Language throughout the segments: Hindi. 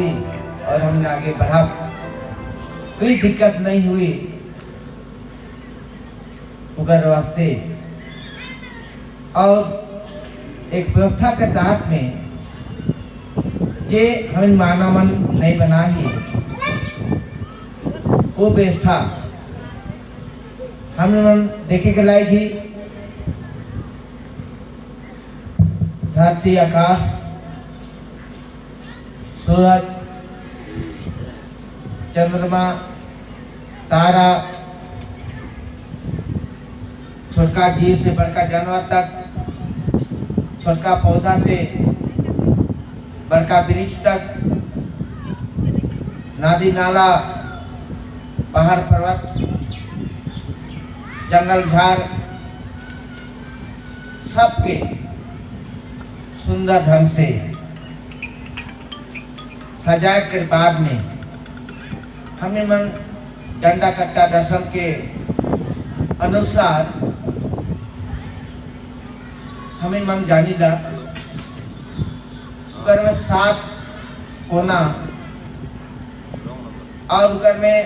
भी और हमने आगे बढ़ा, कोई दिक्कत नहीं हुई उगर वास्ते। और एक व्यवस्था के तहत में जे हमें माना मन नहीं बना ही, वो व्यवस्था हमने देखे के लाई थी। धरती, आकाश, सूरज, चंद्रमा, तारा, छोटका जीव से बड़का जानवर तक, छोटका पौधा से बड़का वृक्ष तक, नदी नाला, पहाड़ पर्वत, जंगल झाड़, सबके सुंदर ढंग से सजाए के बाद में हमें मन डंडा कट्टा दर्शन के अनुसार हमें मन जानी ला उकर में 7 कोना और उकर में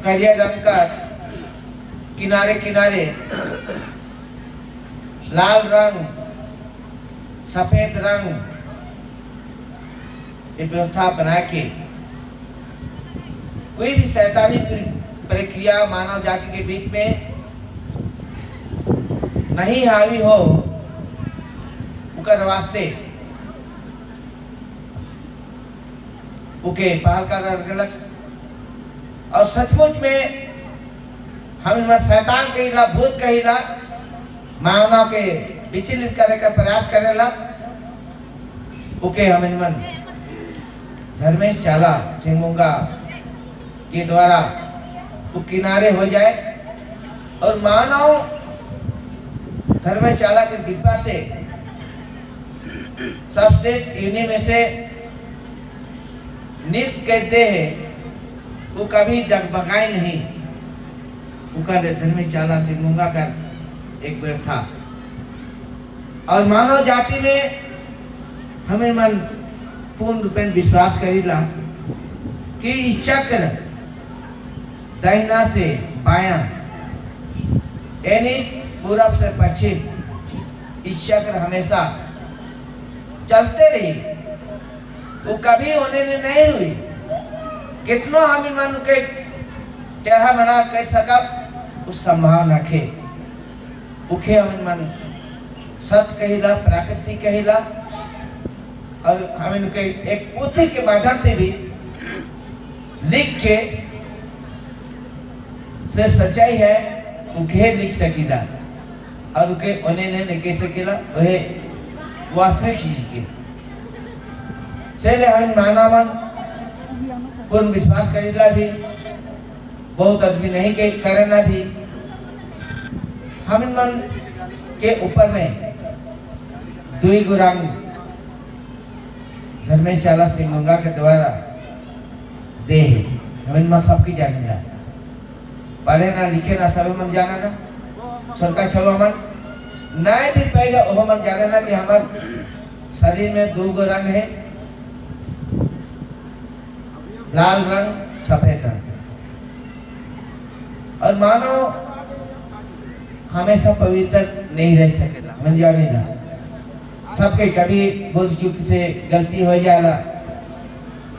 करिया रंग का किनारे किनारे लाल रंग, सफेद रंग ये व्यवस्था बना के कोई भी शैतानी प्रक्रिया मानव जाति के बीच में नहीं हावी हो उकर वास्ते उके पहल कर गलत। और सचमुच में हम शैतान कहिला, भूत कहिला, मानव के विचलित करे का प्रयास करेला, उके हमें मन धर्मेश चाला चिंगुंगा के द्वारा वो किनारे हो जाए और मानव धर्मेश चाला की कृपा से सबसे इन्हीं में से नित्य कहते हैं वो कभी डगमगाए नहीं। उनका धर्मेश चाला चिंगुंगा का एक व्यवस्था और मानव जाति में हमें मन पूर्ण रूपेण विश्वास करीला कि इस चक्र दाहिना से बायां यानी पूरब से पश्चिम इस चक्र हमेशा चलते रही, वो कभी होने नहीं हुई। कितना हम मन के टेढ़ा मना कर सकब उस संभावना खे उखे हम मन सत्य कहिला, प्राकृति कहिला और हमें उनके एक पोथी के माध्यम से भी लिख के से सच्चाई है उके लिख सकीला और उके उन्हें नहीं कह सकीला वह वास्तविक चीज के से हम मानवन पूर्ण विश्वास करेला भी बहुत आदमी नहीं के करेना भी हम मन के ऊपर में 2 गुराम धर्मेश चाला चिंगुंगा के द्वारा दे हमें मां सबकी जाने ला पढ़े ना लिखे ना सब मन जाना ना छोटका छवा मन नहीं भी पहले वो मन जाने ना कि हमारे शरीर में 2 गो रंग है, लाल रंग, सफेद रंग। और मानव हमेशा पवित्र नहीं रह सकेला, मन जाने ला सबके कभी भूल चूक से गलती हो जाएगा,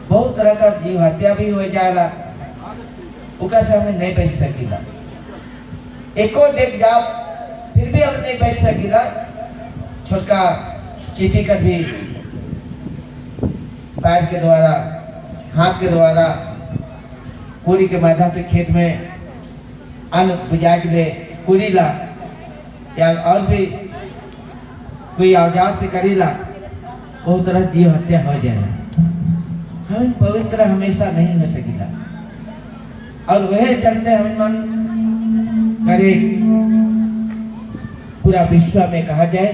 बहुत तरह का जीव हत्या भी हो जाएगा, उका से हमें नहीं बच सकेला। एको देख जाओ फिर भी हम नहीं बच सकेला। छोटका चीटी का भी पैर के द्वारा, हाथ के द्वारा, पूरी के माध्यम से खेत में अन्न बुझा के ले पूरी ला या और भी कोई औजार से करेला, बहुत तरह जीव हत्या हो जाएगा। हम पवित्र हमेशा नहीं हो सकेला और वह चलते हमें मन करे पूरा विश्व में कहा जाए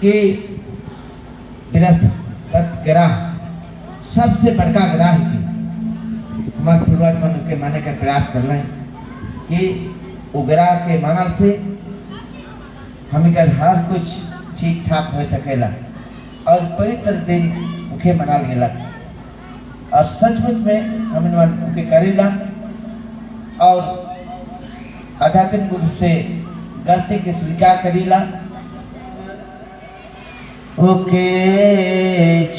कि ग्रह सबसे बड़का ग्रह हमारे पूर्वज मन के माने का प्रयास कर रहे हैं कि वो ग्रह के मानव से हमें कर हर कुछ ठीक ठाक हो सकेला और पवित्र दिन मुखे मना गेला और सचमुच में हम के करेला और आध्यात्मिक रूप से गलती के स्वीकार करेला। ओके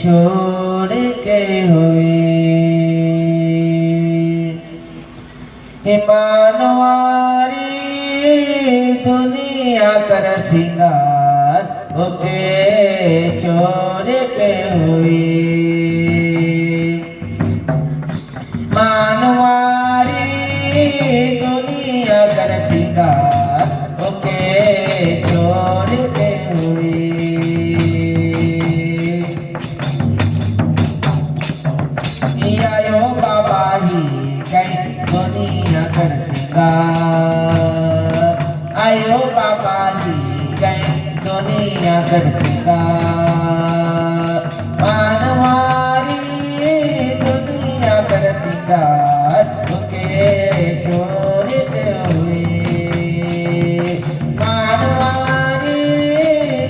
छोड़ के हुए मानवारी दुनिया कर सिंगार ओके छोड़ के हुए मानवारी दुनिया कर सिंगार ओके छोड़ के हुए आयो बाबा ही कई दुनिया कर सिंगार आयो बाबा जी गए दुनिया कर सिंगार मानवारी दुनिया कर सिंगार ओके छोड़ के हुए मानवारी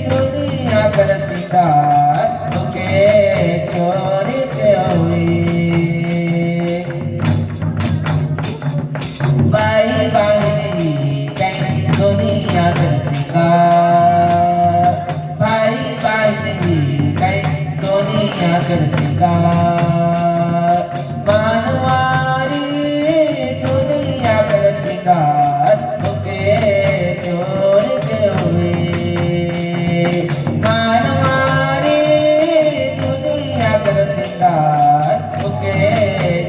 दुनिया कर सिंगार ओके छोड़ के हुए बाई बाई दुनिया कर सिंगार भाई भाई कई दुनिया कर सिंगार मानवारी दुनिया कर सिंगार ओके छोड़ के हुए मानवारी दुनिया कर सिंगार ओके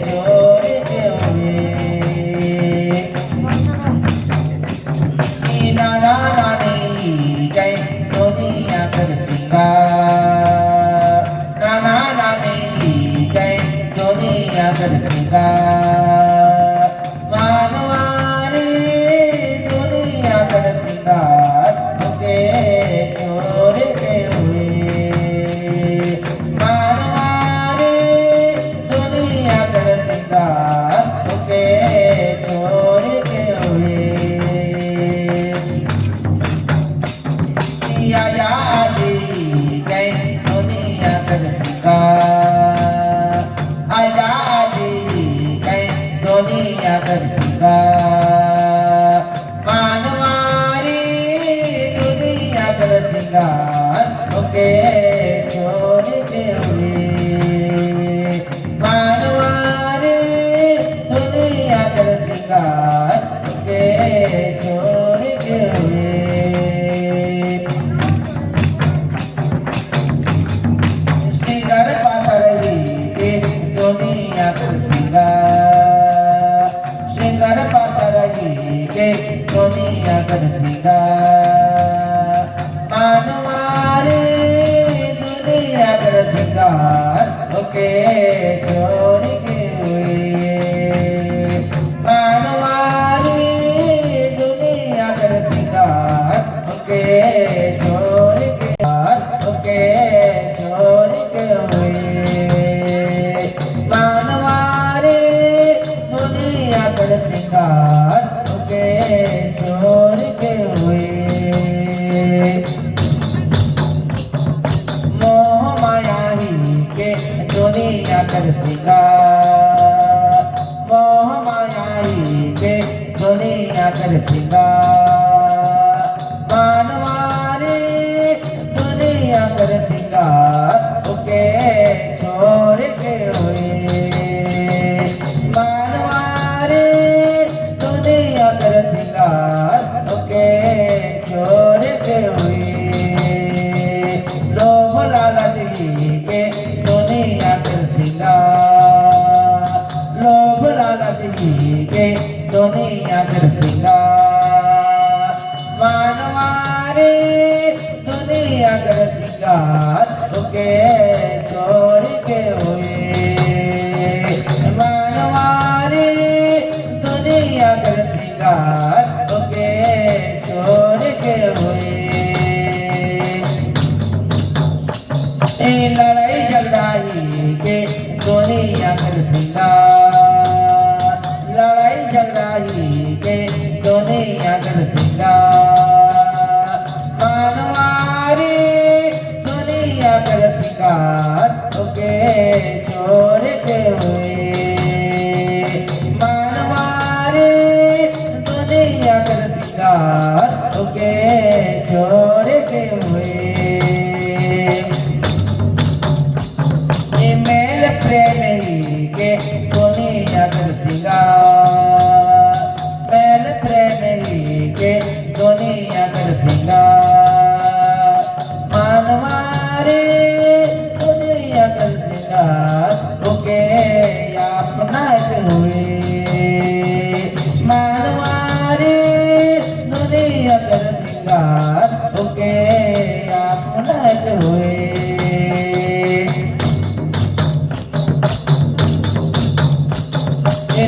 छोड़ के हुए नाना नानी जय दुनिया कर सिंगार नाना नानी जय दुनिया कर सिंगार मानवारी दुनिया कर सिंगार ओके छोड़ के हुए मानवारी दुनिया कर सिंगार ओके छोड़ के हुए आजादी गए दुनिया कर सिंगार आजादी गए दुनिया कर सिंगार मानवारी दुनिया कर सिंगार ओके छोड़ के हुए मानवारी दुनिया कर सिंगार ओके छोड़ के हुए दुनिया कर सिंगार श्रृंगार पाता रही के दुनिया कर सिंगार मानवारी दुनिया कर सिंगार ओके छोड़ के हुए मानवारी दुनिया कर सिंगार ओके छोड़ के ओके छोड़ के हुए मानवारी दुनिया कर सिंगार ओके छोड़ के हुए मोह माया ही के दुनिया कर सिंगार मोह माया ही के दुनिया कर सिंगार मानवारी दुनिया कर सिंगार ओके छोड़ के हुए मानवारी दुनिया कर सिंगार ओके छोड़ के हुए लोभ लालच के दुनिया कर सिंगार लोभ लालच के दुनिया कर सिंगार मानवारी दुनिया कर सिंगार ओके छोड़ के हुए मानवारी दुनिया कर सिंगार ओके छोड़ के हुए लड़ाई झगड़ाई के दुनिया कर सिंगार लड़ाई झगड़ाई के दुनिया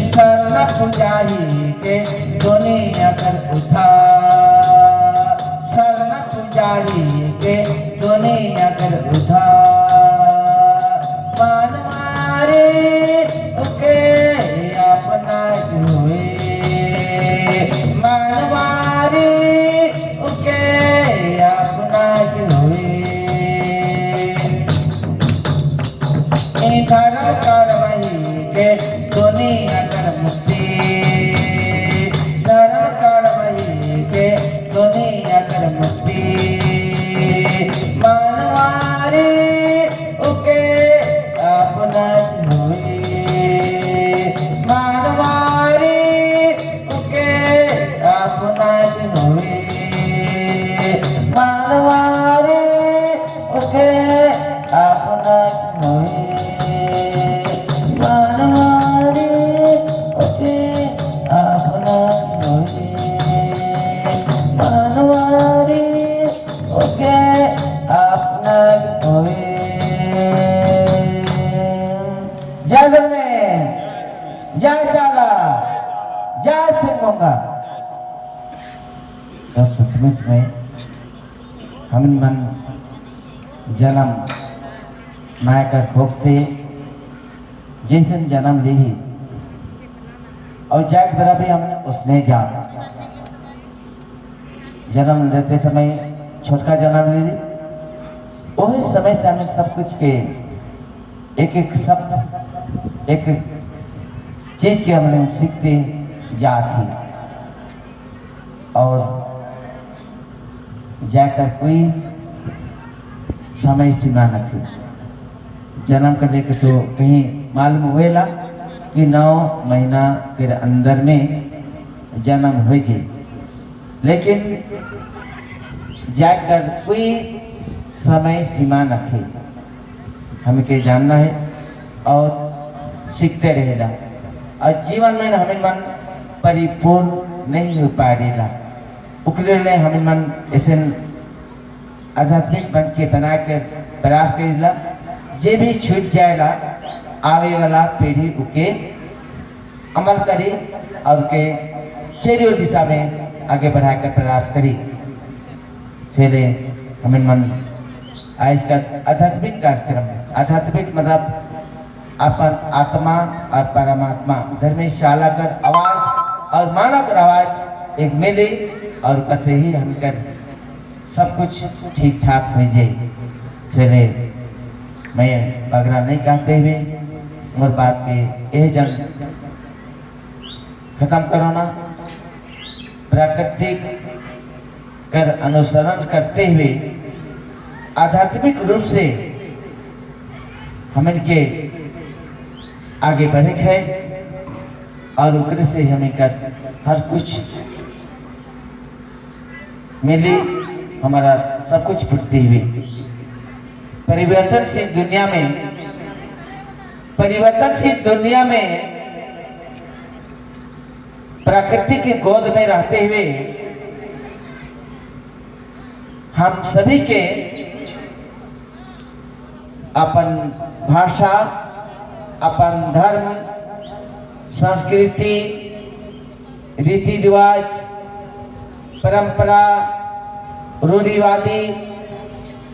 शरण पुजारी के सोने अगर उठा, शरण पुजारी के सोने अगर उठा, मानवारे उके अपना हुए, मानवारे उके अपना हुए। धर्म करवही के सोनी अगर मुक्ति, धर्म करवही के सोनी अगर मुक्ति, मानवारे उके अपना हुए, मानवारे उके अपना हुए, मानवारे उके अपना हुए, मानवारे उके अपना हुए, मानवारे उके अपना हुए। जय धर्में, जय चाला, जय सिंह। तो सचमुच में हम मन जन्म माया का खोप से जैसे जन्म ली ही और जैक बरा भी हमने उसने जा जन्म लेते समय छोटका जन्म ले ली, वही समय से हमें सब कुछ के एक एक शब्द एक एक चीज के हमने सीखते जा थी और जाकर कोई समय सीमा न थी। जन्म करने के तो कहीं मालूम हुएला कि 9 महीना के अंदर में जन्म हो जाए, लेकिन जाकर कोई समय सीमा न थी। हमें के जानना है और सीखते रहेगा और जीवन में हमें मन परिपूर्ण नहीं हो पाएगा। उकले ले हमें मन ऐसे आध्यात्मिक बन के बना कर प्रयास करेला, जे भी छूट जाएगा आवे वाला पीढ़ी उके अमल करी और के चेरियो दिशा में आगे बढ़ाकर प्रयास करी। चले हमें मन आज का आध्यात्मिक कार्यक्रम, आध्यात्मिक मतलब अपन आत्मा और परमात्मा धर्मशाला कर आवाज और मानव कर आवाज एक मिले और कसे ही हम कर सब कुछ ठीक ठाक हो जाए। चले मैं बगरा नहीं कहते हुए और बात के यह जन खत्म करो ना। प्राकृतिक कर अनुसरण करते हुए आध्यात्मिक रूप से हम इनके आगे बढ़े है और उग्र से हमें कर हर कुछ मिली, हमारा सब कुछ पूर्ति हुई। परिवर्तनशील दुनिया में, परिवर्तनशील दुनिया में प्रकृति की गोद में रहते हुए हम सभी के अपन भाषा, अपन धर्म, संस्कृति, रीति रिवाज, परंपरा, रूढ़िवादी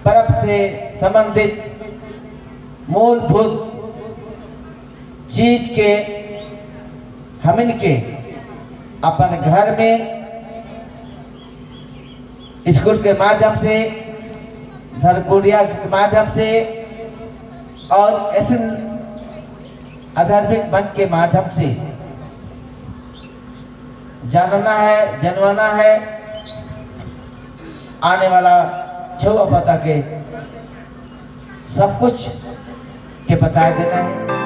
परप से संबंधित मूलभूत चीज के हम इनके अपन घर में, स्कूल के माध्यम से, धर्मकुड़िया के माध्यम से और ऐसे आध्यात्मिक मन के माध्यम से जानना है, जनवाना है। आने वाला छुआ पता के सब कुछ के बता देना है।